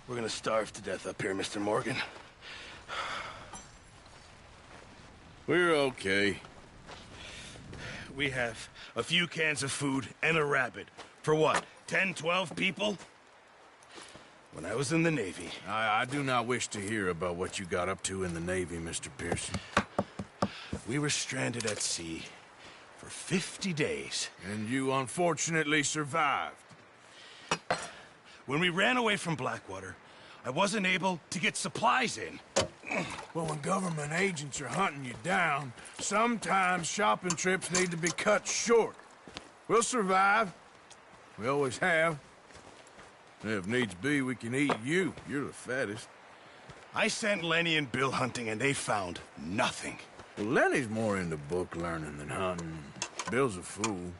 We're gonna starve to death up here, Mr. Morgan. We're okay. We have a few cans of food and a rabbit. For what, 10, 12 people? When I was in the Navy... I do not wish to hear about what you got up to in the Navy, Mr. Pearson. We were stranded at sea for 50 days. And you unfortunately survived. When we ran away from Blackwater, I wasn't able to get supplies in. Well, when government agents are hunting you down, sometimes shopping trips need to be cut short. We'll survive. We always have. If needs be, we can eat you. You're the fattest. I sent Lenny and Bill hunting, and they found nothing. Well, Lenny's more into book learning than hunting. Bill's a fool.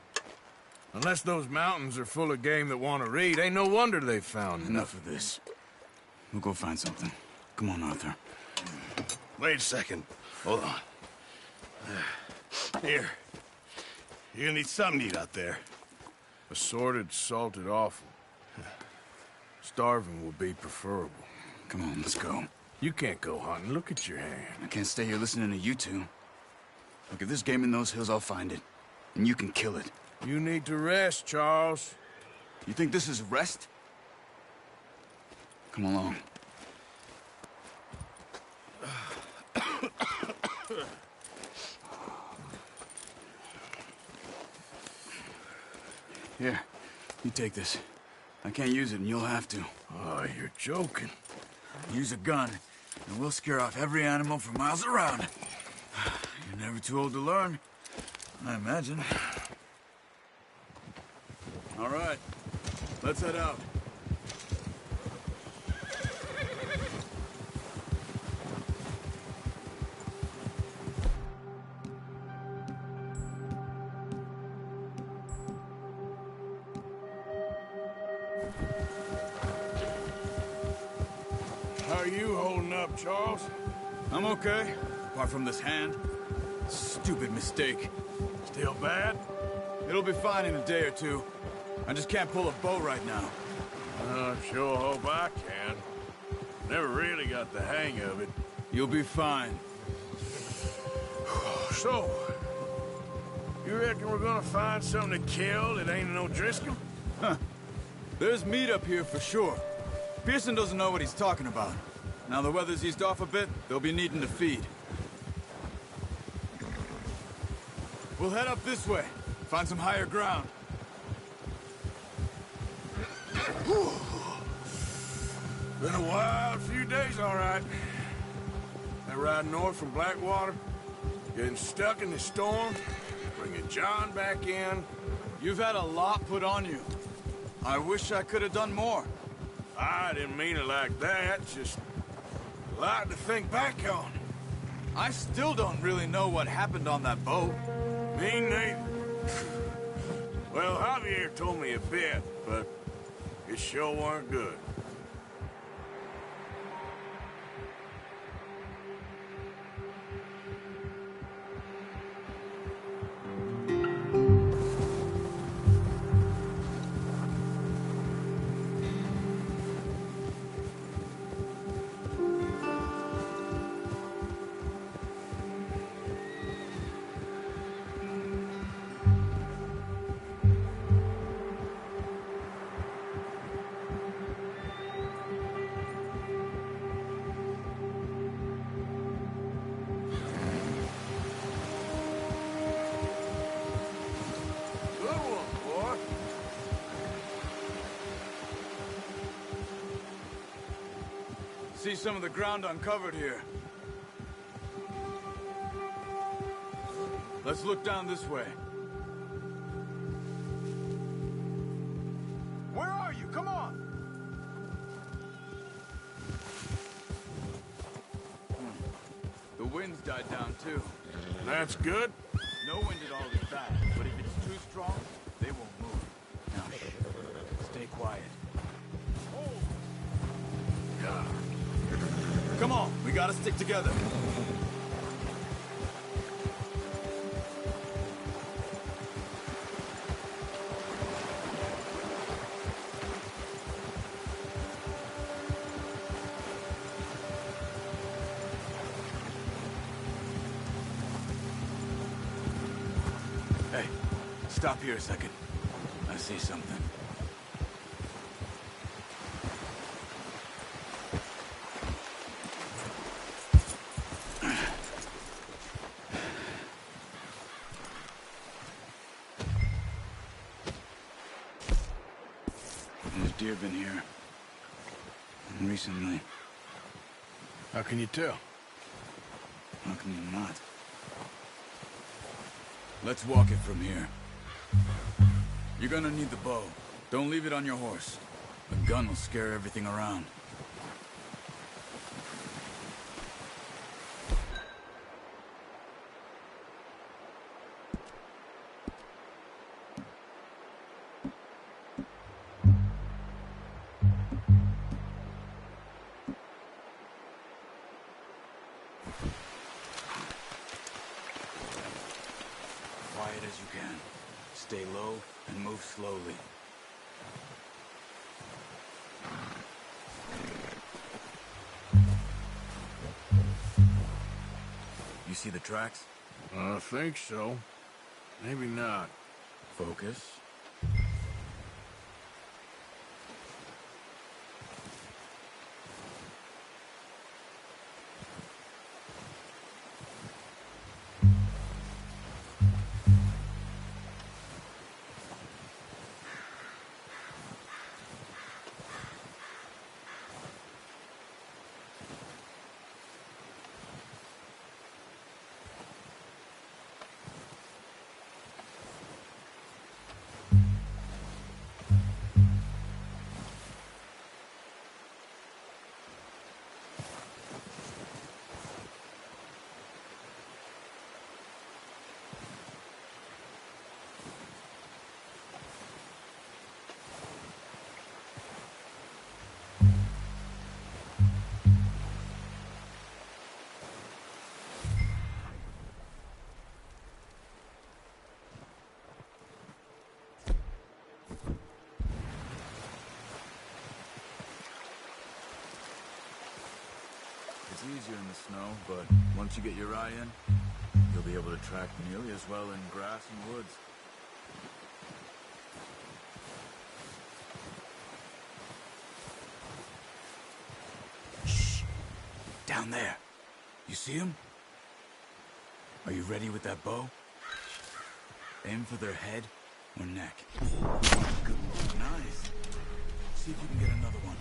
Unless those mountains are full of game that want to read, ain't no wonder they found Enough of this. We'll go find something. Come on, Arthur. Wait a second. Hold on. Here. You're gonna need something to eat out there. Assorted, salted offal. Starving would be preferable. Come on, let's go. You can't go hunting. Look at your hand. I can't stay here listening to you two. Look, if there's game in those hills, I'll find it. And you can kill it. You need to rest, Charles. You think this is rest? Come along. Here, you take this. I can't use it, and you'll have to. Oh, you're joking. Use a gun, and we'll scare off every animal for miles around. You're never too old to learn, I imagine. All right, let's head out. How are you holding up, Charles? I'm okay, apart from this hand. Stupid mistake. Still bad? It'll be fine in a day or two. I just can't pull a bow right now. I sure hope I can. Never really got the hang of it. You'll be fine. So, you reckon we're gonna find something to kill that ain't no Driscoll? Huh. There's meat up here for sure. Pearson doesn't know what he's talking about. Now the weather's eased off a bit, they'll be needing to feed. We'll head up this way. Find some higher ground. Been a wild few days, all right. That ride north from Blackwater, getting stuck in the storm, bringing John back in. You've had a lot put on you. I wish I could have done more. I didn't mean it like that, just a lot to think back on. I still don't really know what happened on that boat. Me neither. Well, Javier told me a bit, but it sure weren't good. See some of the ground uncovered here. Let's look down this way. Where are you? Come on! The wind's died down too. That's good. No wind at all is bad, but if it's too strong, they won't move. Now, stay quiet. God. Come on, we gotta stick together. Stop here a second. I see something. There's deer been here. Recently. How can you tell? How can you not? Let's walk it from here. You're gonna need the bow. Don't leave it on your horse. The gun will scare everything around. Quiet as you can. Stay low and move slowly. You see the tracks? I think so. Maybe not. Focus. It's easier in the snow, but once you get your eye in, you'll be able to track nearly as well in grass and woods. Shh! Down there. You see him? Are you ready with that bow? Aim for their head or neck. Good. Nice. See if you can get another one.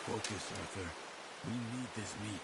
Focus, Arthur. We need this meat.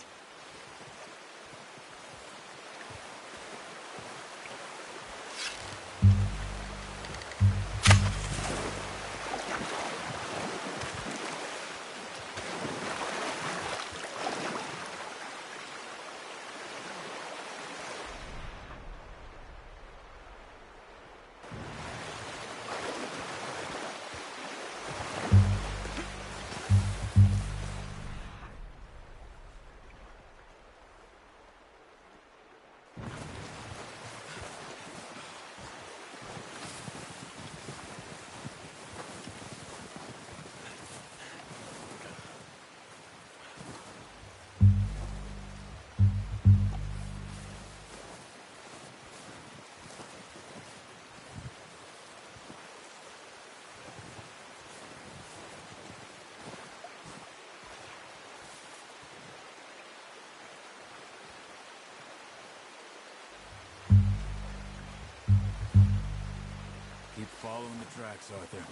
Keep following the tracks, Arthur.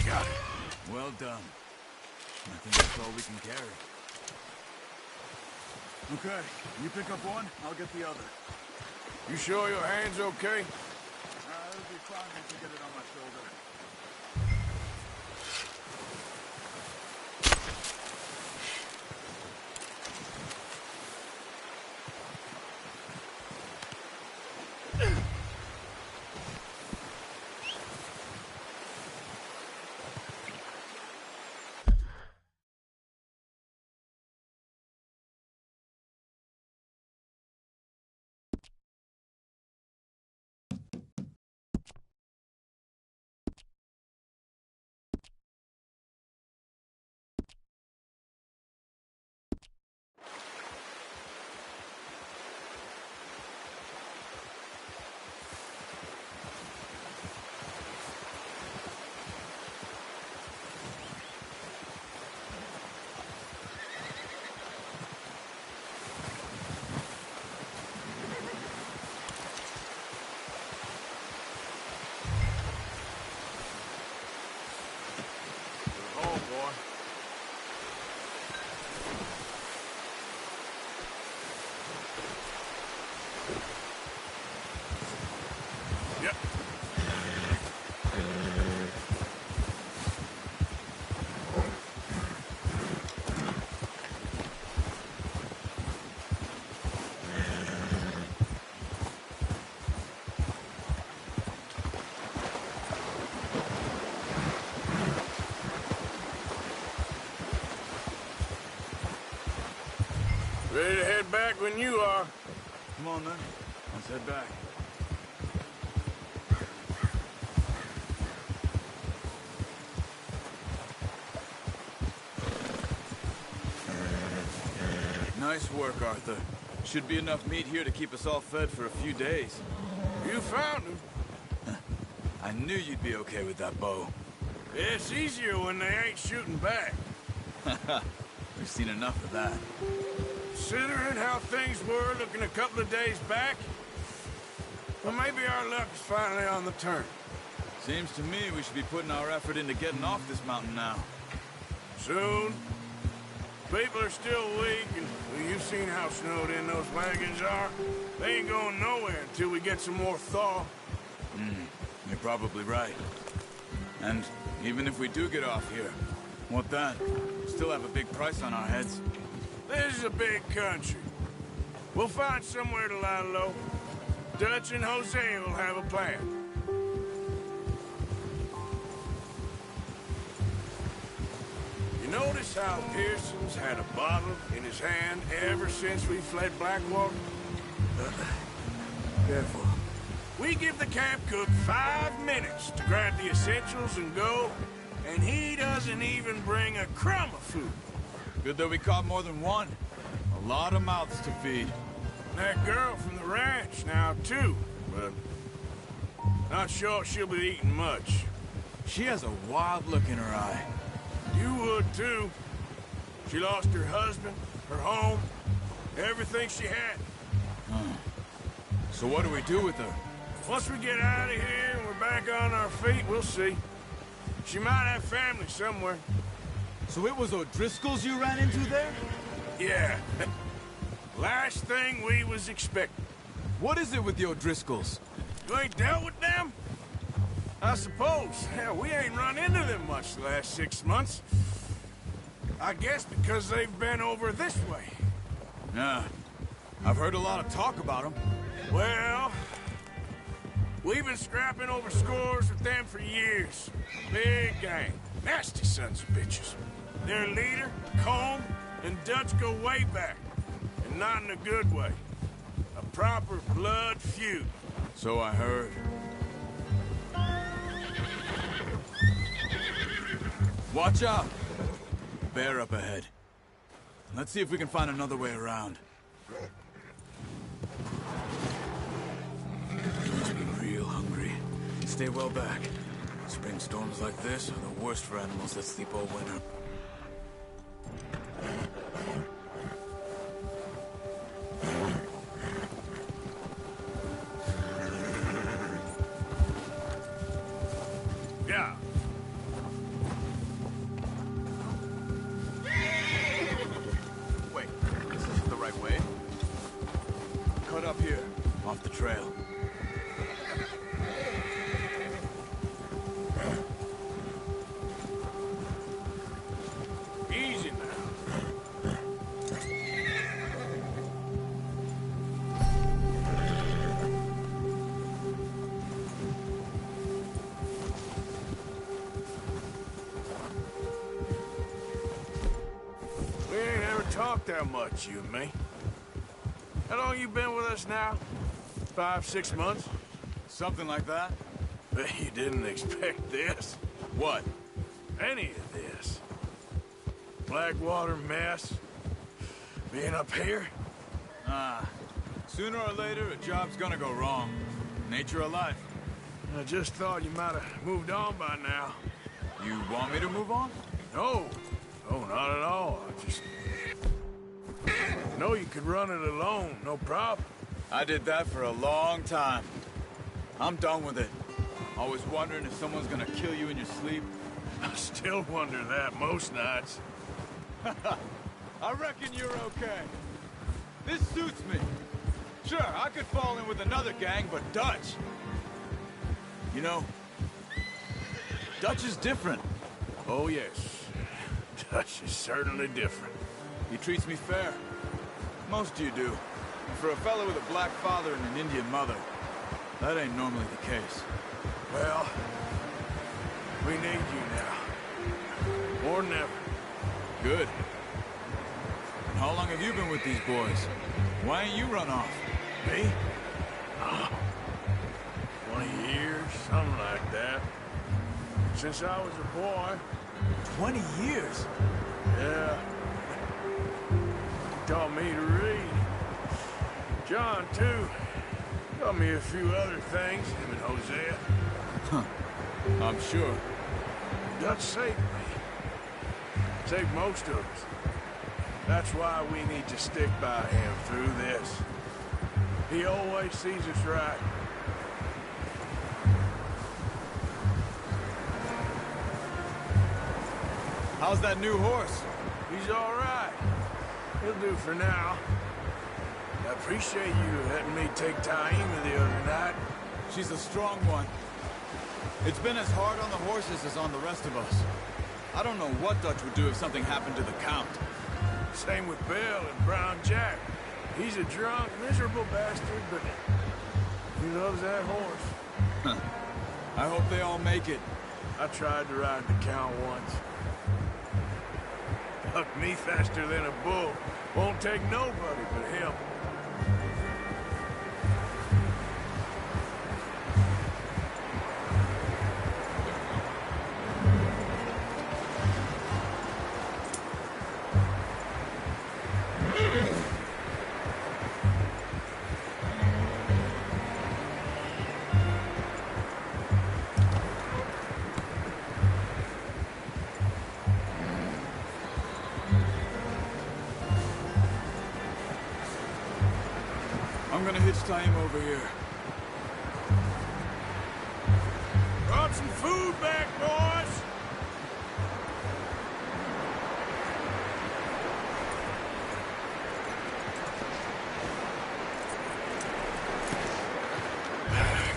Got it. Well done. I think that's all we can carry. Okay, you pick up one, I'll get the other. You sure your hand's okay? It'll be fine once you get it on my shoulder. Ready to head back when you are. Come on, then. Let's head back. Nice work, Arthur. Should be enough meat here to keep us all fed for a few days. You found him. I knew you'd be okay with that bow. It's easier when they ain't shooting back. We've seen enough of that. Considering how things were looking a couple of days back, well, maybe our luck is finally on the turn. Seems to me we should be putting our effort into getting off this mountain now. Soon. People are still weak, and well, you've seen how snowed in those wagons are. They ain't going nowhere until we get some more thaw. You're probably right. And even if we do get off here, what then? Still have a big price on our heads. This is a big country. We'll find somewhere to lie low. Dutch and Jose will have a plan. You notice how Pearson's had a bottle in his hand ever since we fled Blackwater? Careful. We give the camp cook 5 minutes to grab the essentials and go, and he doesn't even bring a crumb of food. Good that we caught more than one. A lot of mouths to feed. That girl from the ranch now, too, but not sure she'll be eating much. She has a wild look in her eye. You would, too. She lost her husband, her home, everything she had. So what do we do with her? Once we get out of here and we're back on our feet, we'll see. She might have family somewhere. So it was O'Driscoll's you ran into there? Yeah. Last thing we was expecting. What is it with the O'Driscolls? You ain't dealt with them? I suppose. Hell, we ain't run into them much the last 6 months. I guess because they've been over this way. Nah. I've heard a lot of talk about them. Well, we've been scrapping over scores with them for years. Big gang. Nasty sons of bitches. Their leader, Combe, and Dutch go way back. And not in a good way. A proper blood feud. So I heard. Watch out! Bear up ahead. Let's see if we can find another way around. You must be real hungry. Stay well back. Spring storms like this are the worst for animals that sleep all winter. Yeah. Wait, this isn't the right way. Cut up here, off the trail. Easy now. We ain't ever talked that much, you and me. How long you been with us now? 5, 6 months? Something like that? Bet you didn't expect this. What? Any of this. Blackwater mess. Being up here? Sooner or later, a job's gonna go wrong. Nature of life. I just thought you might have moved on by now. You want me to move on? No. No, not at all. I just... know you could run it alone, no problem. I did that for a long time. I'm done with it. Always wondering if someone's gonna kill you in your sleep. I still wonder that most nights. I reckon you're okay. This suits me. Sure, I could fall in with another gang, but Dutch... You know, Dutch is different. Oh, yes. Dutch is certainly different. He treats me fair. Most of you do. And for a fellow with a black father and an Indian mother, that ain't normally the case. Well, we need you now. More than ever. Good. And how long have you been with these boys? Why ain't you run off? Me? Oh, 20 years, something like that. Since I was a boy. 20 years? Yeah. He taught me to read. John, too. Taught me a few other things, him and Hosea. Huh. I'm sure. Dutch saved me. Saved most of us. That's why we need to stick by him through this. He always sees us right. How's that new horse? He's all right. He'll do for now. I appreciate you letting me take Taima the other night. She's a strong one. It's been as hard on the horses as on the rest of us. I don't know what Dutch would do if something happened to the Count. Same with Bill and Brown Jack. He's a drunk, miserable bastard, but he loves that horse. I hope they all make it. I tried to ride the Count once. Bucked me faster than a bull. Won't take nobody but him. I'm gonna hitch Taima over here. brought some food back, boys.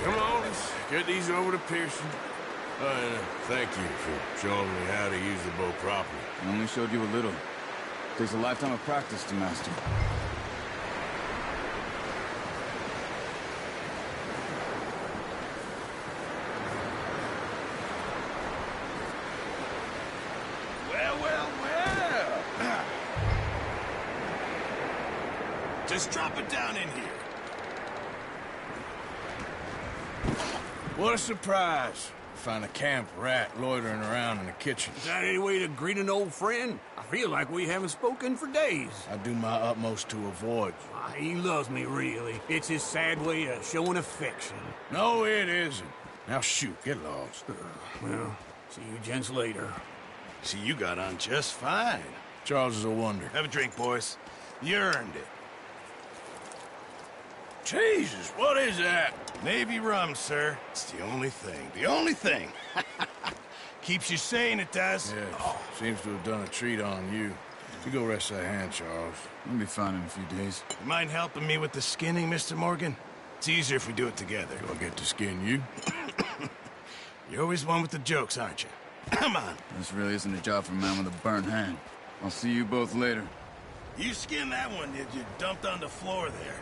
Come on, let's get these over to Pearson. And thank you for showing me how to use the bow properly. I only showed you a little. Takes a lifetime of practice to master. Well. Just drop it down in here. What a surprise. Find a camp rat loitering around in the kitchen. Is that any way to greet an old friend? I feel like we haven't spoken for days. I do my utmost to avoid you. He loves me, really. It's his sad way of showing affection. No, it isn't. Now shoot, get lost. Well, see you gents later. See, you got on just fine. Charles is a wonder. Have a drink, boys. You earned it. Jesus, what is that? Navy rum, sir. It's the only thing. The only thing. Keeps you sane, it does. Yeah, seems to have done a treat on you. You go rest that hand, Charles. We'll be fine in a few days. You mind helping me with the skinning, Mr. Morgan? It's easier if we do it together. Do I get to skin you? You're always one with the jokes, aren't you? Come on. This really isn't a job for a man with a burnt hand. I'll see you both later. You skinned that one you dumped on the floor there.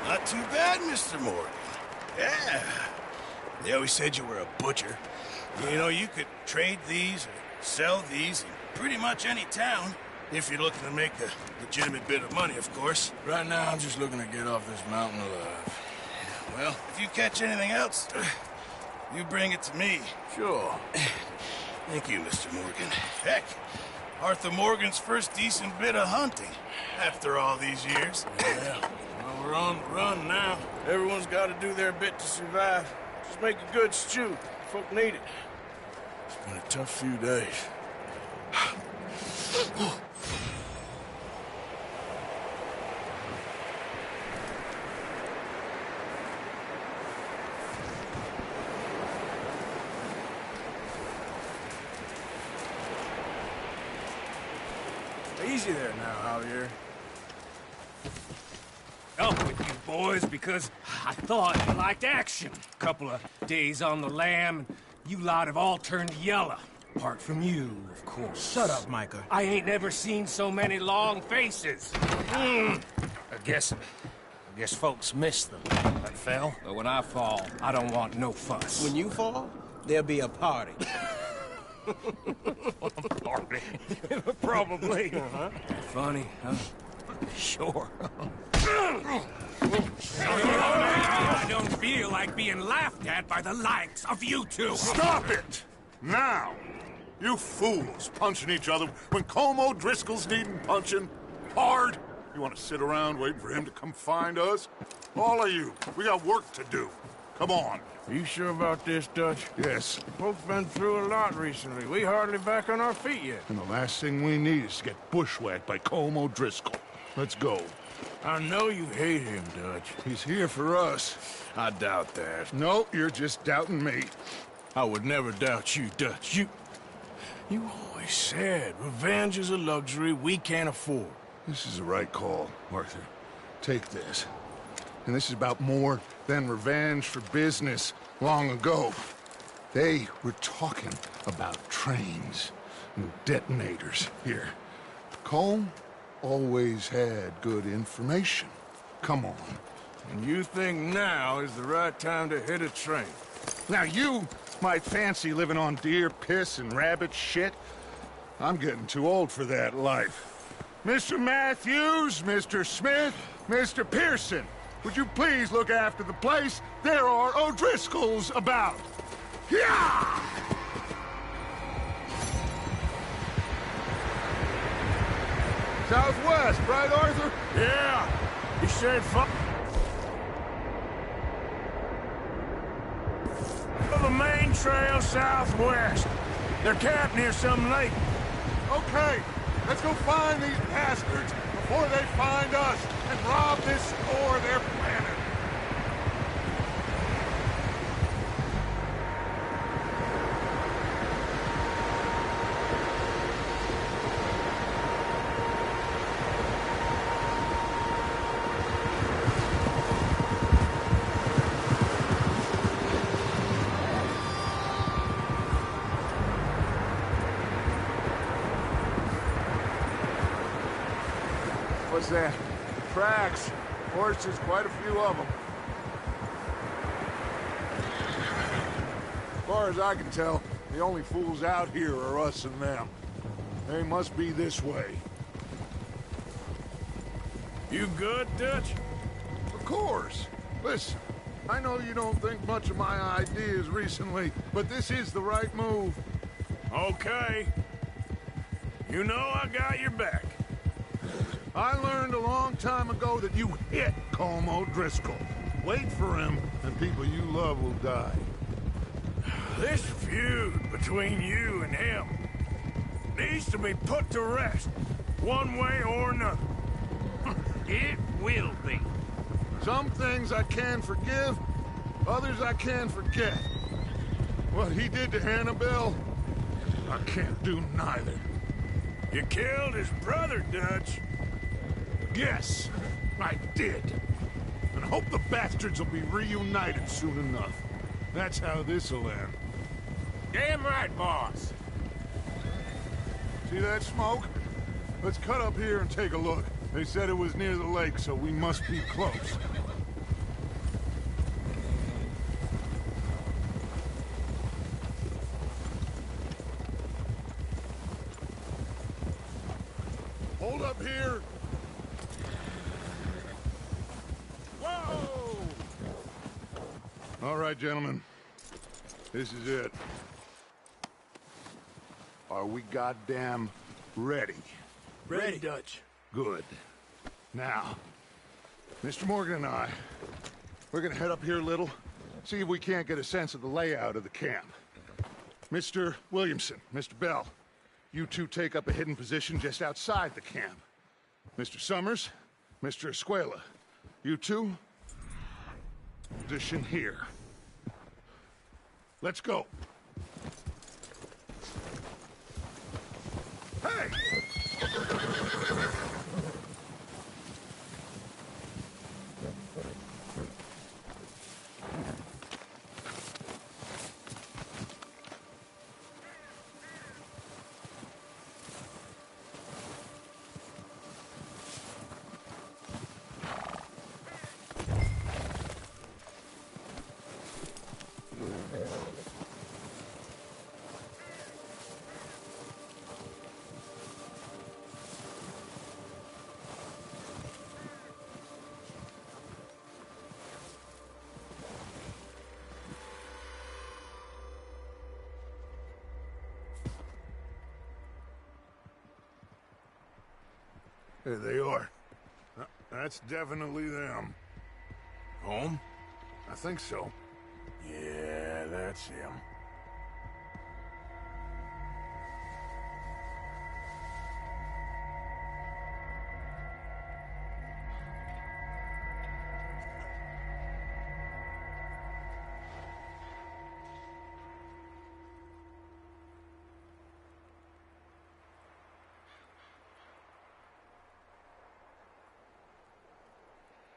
Not too bad, Mr. Morgan. Yeah. They always said you were a butcher. You know, you could trade these or sell these in pretty much any town, if you're looking to make a legitimate bit of money, of course. Right now, I'm just looking to get off this mountain alive. Well, if you catch anything else, you bring it to me. Sure. Thank you, Mr. Morgan. Heck, Arthur Morgan's first decent bit of hunting after all these years. Yeah. Well, we're on the run now. Everyone's got to do their bit to survive. Just make a good stew. Folk need it. It's been a tough few days. Easy there now, Javier. Up with you boys because I thought you liked action. Couple of days on the lam, you lot have all turned yellow. Apart from you, of course. Shut up, Micah. I ain't never seen so many long faces. I guess folks miss them. That fell. But when I fall, I don't want no fuss. When you fall, there'll be a party. Party. Probably. Funny, huh? Sure. I don't feel like being laughed at by the likes of you two. Stop it! Now! You fools punching each other when Como Driscoll's needing punching. Hard! You want to sit around waiting for him to come find us? All of you, we got work to do. Come on. Are you sure about this, Dutch? Yes. Folks been through a lot recently. We hardly back on our feet yet. And the last thing we need is to get bushwhacked by Como Driscoll. Let's go. I know you hate him, Dutch. He's here for us. I doubt that. No, you're just doubting me. I would never doubt you, Dutch. You always said revenge is a luxury we can't afford. This is the right call, Arthur. Take this. And this is about more than revenge for business long ago. They were talking about trains and detonators here. Colm always had good information. Come on. And you think now is the right time to hit a train? Now you might fancy living on deer piss and rabbit shit. I'm getting too old for that life. Mr. Matthews, Mr. Smith, Mr. Pearson, would you please look after the place? There are O'Driscolls about. Yeah! Southwest, right, Arthur? Yeah. He said fuck. the main trail southwest. They're camped near some lake. Okay, let's go find these bastards before they find us and rob this store they're planning. What's that? Tracks. Horses, quite a few of them. As far as I can tell, the only fools out here are us and them. They must be this way. You good, Dutch? Of course. Listen, I know you don't think much of my ideas recently, but this is the right move. Okay. You know I got your back. I learned a long time ago that you hit Colm O'Driscoll. Wait for him, and people you love will die. This feud between you and him needs to be put to rest, one way or another. It will be. Some things I can forgive, others I can forget. What he did to Annabelle, I can't do neither. You killed his brother, Dutch. Yes, I did. And I hope the bastards will be reunited soon enough. That's how this'll end. Damn right, boss. See that smoke? Let's cut up here and take a look. They said it was near the lake, so we must be close. Hold up here. Whoa! All right, gentlemen. This is it. Are we goddamn ready? Ready, Dutch. Good. Now, Mr. Morgan and I, we're gonna head up here a little, see if we can't get a sense of the layout of the camp. Mr. Williamson, Mr. Bell, you two take up a hidden position just outside the camp. Mr. Summers, Mr. Escuela, you two, position here. Let's go. Hey! There they are. That's definitely them. Home? I think so. Yeah, that's him.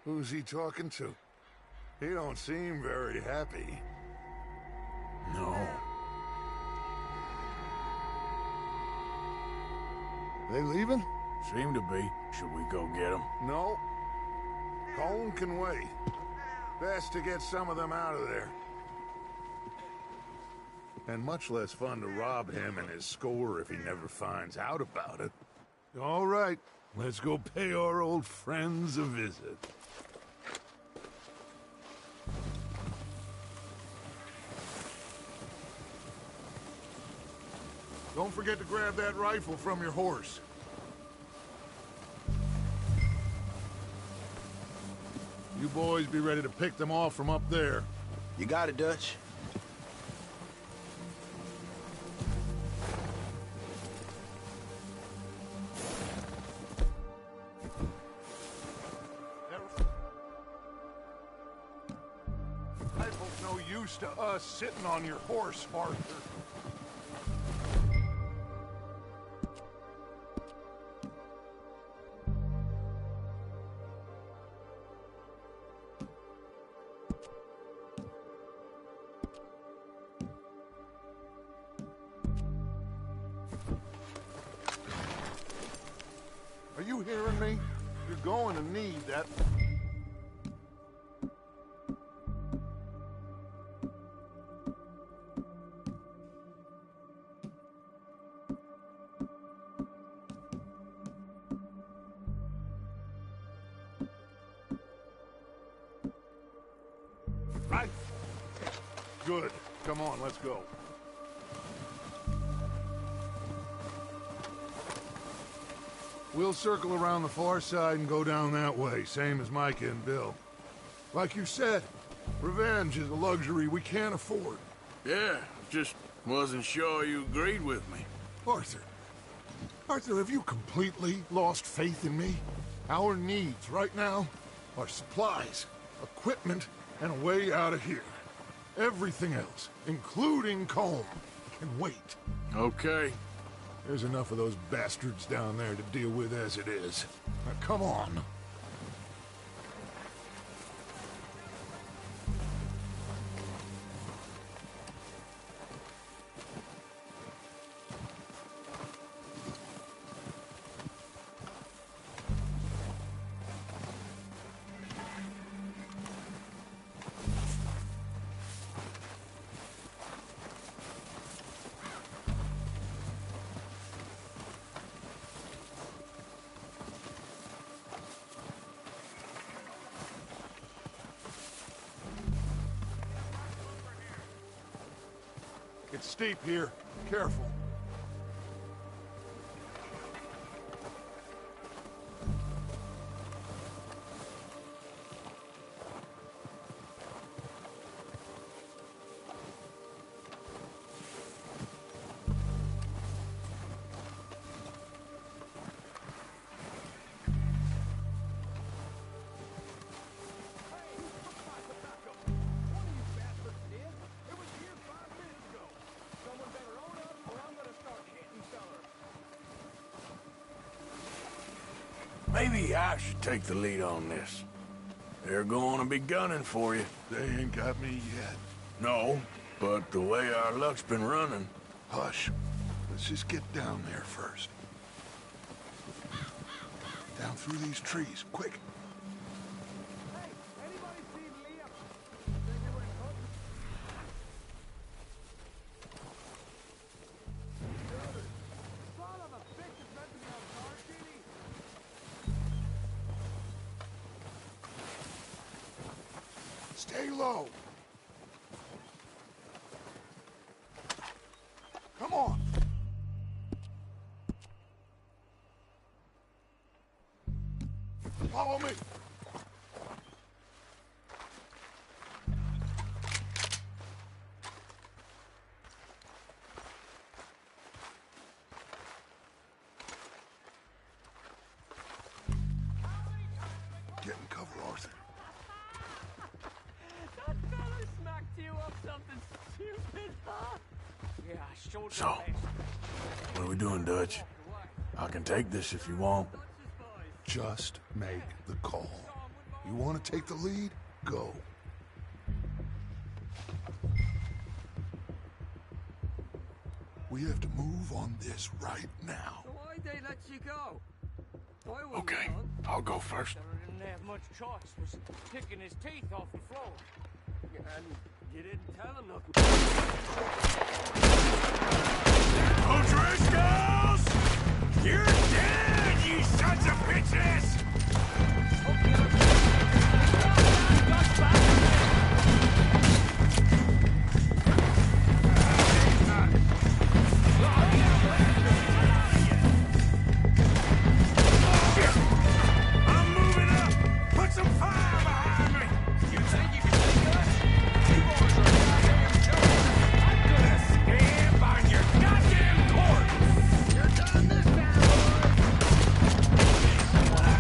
Who's he talking to? He don't seem very happy. No. They leaving? Seem to be. Should we go get him? No. Colm can wait. Best to get some of them out of there. And much less fun to rob him and his score if he never finds out about it. All right, let's go pay our old friends a visit. Don't forget to grab that rifle from your horse. You boys be ready to pick them off from up there. You got it, Dutch. use to us sitting on your horse, Arthur. Are you hearing me? You're going to need that... Right? Good. Come on, let's go. We'll circle around the far side and go down that way, same as Micah and Bill. Like you said, revenge is a luxury we can't afford. Yeah, just wasn't sure you agreed with me. Arthur. Arthur, have you completely lost faith in me? Our needs right now are supplies, equipment, and a way out of here. Everything else, including Colm, can wait. Okay. There's enough of those bastards down there to deal with as it is. Now, come on. It's steep here. Careful. Maybe I should take the lead on this. They're going to be gunning for you. They ain't got me yet. No, but the way our luck's been running... Hush. Let's just get down there first. Down through these trees, quick. Stay low. Come on. Follow me. Get in cover, Arthur. That fella smacked you up something stupid, huh? Yeah, I showed So, what are we doing, Dutch? I can take this if you want. Just make the call. You want to take the lead? Go. We have to move on this right now. So why'd they let you go? Okay, I'll go first. Didn't have much choice. Was picking his teeth off the floor. And you didn't tell him nothing. O'Driscolls! You're dead, you sons of bitches! I'm moving up! Put some fire behind me! You think you can take us? You boys are goddamn jokers! I'm gonna stamp on your goddamn corpse! You're done this time, boys!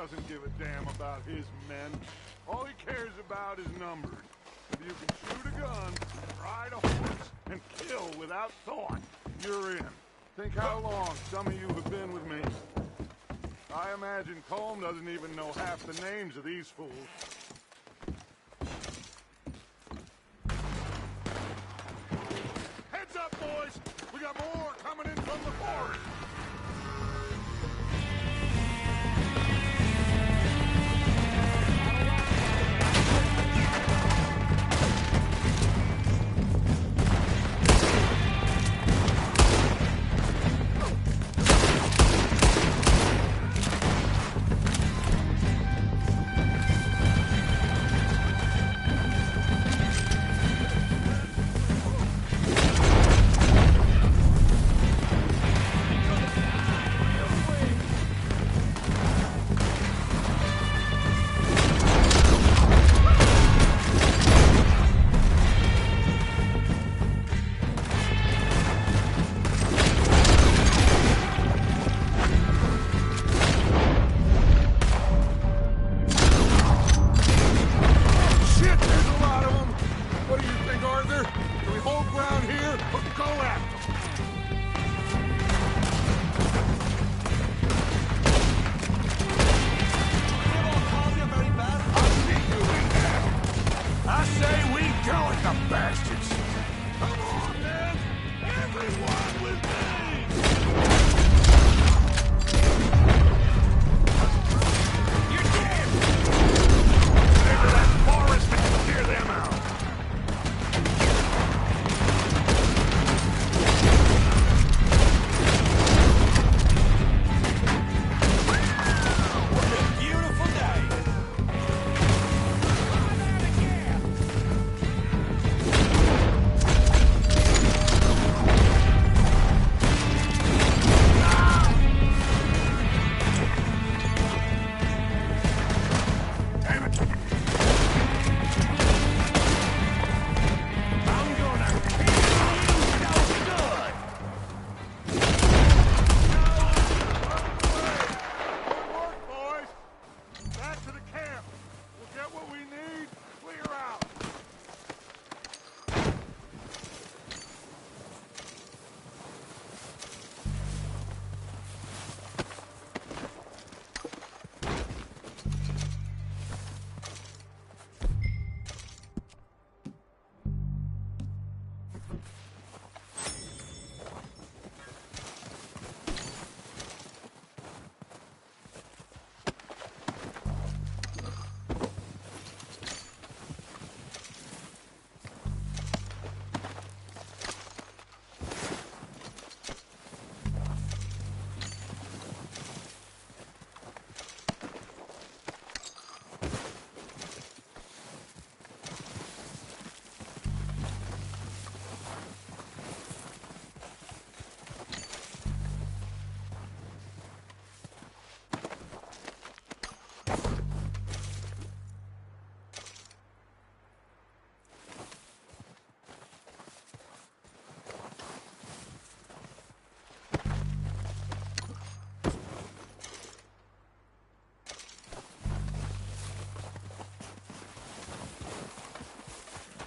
doesn't give a damn about his men. All he cares about is numbers. If you can shoot a gun, ride a horse, and kill without thought, you're in. Think how long some of you have been with me. I imagine Colm doesn't even know half the names of these fools. Heads up, boys! We got more coming in from the forest!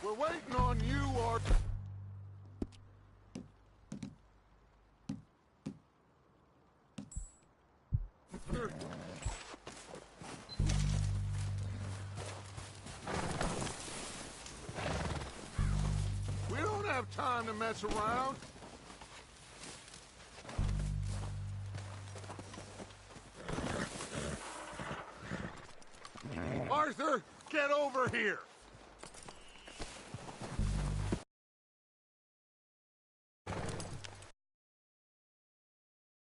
We're waiting on you, Arthur. We don't have time to mess around. Arthur, get over here.